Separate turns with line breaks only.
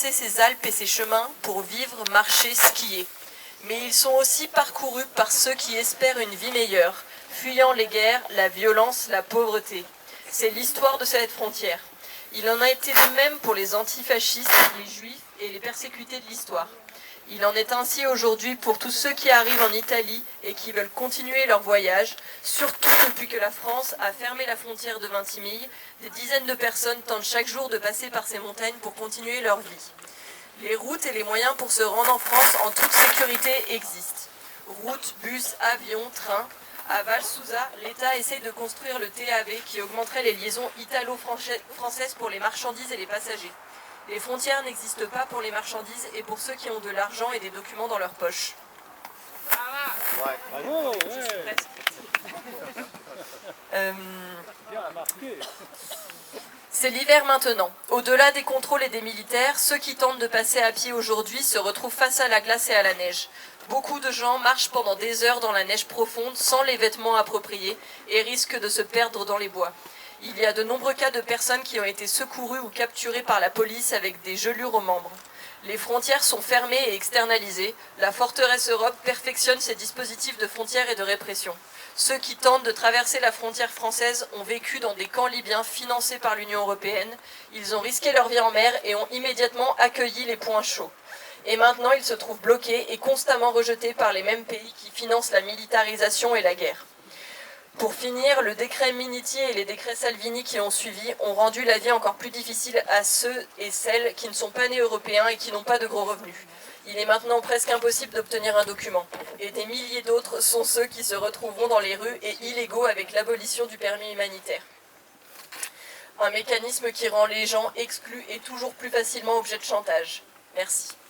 Ces Alpes et ces chemins pour vivre, marcher, skier. Mais ils sont aussi parcourus par ceux qui espèrent une vie meilleure, fuyant les guerres, la violence, la pauvreté. C'est l'histoire de cette frontière. Il en a été de même pour les antifascistes, les juifs et les persécutés de l'histoire. Il en est ainsi aujourd'hui pour tous ceux qui arrivent en Italie et qui veulent continuer leur voyage, surtout depuis que la France a fermé la frontière de Vintimille. Des dizaines de personnes tentent chaque jour de passer par ces montagnes pour continuer leur vie. Les routes et les moyens pour se rendre en France en toute sécurité existent. Routes, bus, avions, trains. À Val-Souza, l'État essaye de construire le TAV qui augmenterait les liaisons italo-françaises pour les marchandises et les passagers. Les frontières n'existent pas pour les marchandises et pour ceux qui ont de l'argent et des documents dans leur poche. C'est l'hiver maintenant. Au-delà des contrôles et des militaires, ceux qui tentent de passer à pied aujourd'hui se retrouvent face à la glace et à la neige. Beaucoup de gens marchent pendant des heures dans la neige profonde sans les vêtements appropriés et risquent de se perdre dans les bois. Il y a de nombreux cas de personnes qui ont été secourues ou capturées par la police avec des gelures aux membres. Les frontières sont fermées et externalisées. La forteresse Europe perfectionne ses dispositifs de frontières et de répression. Ceux qui tentent de traverser la frontière française ont vécu dans des camps libyens financés par l'Union européenne. Ils ont risqué leur vie en mer et ont immédiatement accueilli les points chauds. Et maintenant, ils se trouvent bloqués et constamment rejetés par les mêmes pays qui financent la militarisation et la guerre. Pour finir, le décret Minniti et les décrets Salvini qui ont suivi ont rendu la vie encore plus difficile à ceux et celles qui ne sont pas nés européens et qui n'ont pas de gros revenus. Il est maintenant presque impossible d'obtenir un document. Et des milliers d'autres sont ceux qui se retrouveront dans les rues et illégaux avec l'abolition du permis humanitaire. Un mécanisme qui rend les gens exclus et toujours plus facilement objet de chantage. Merci.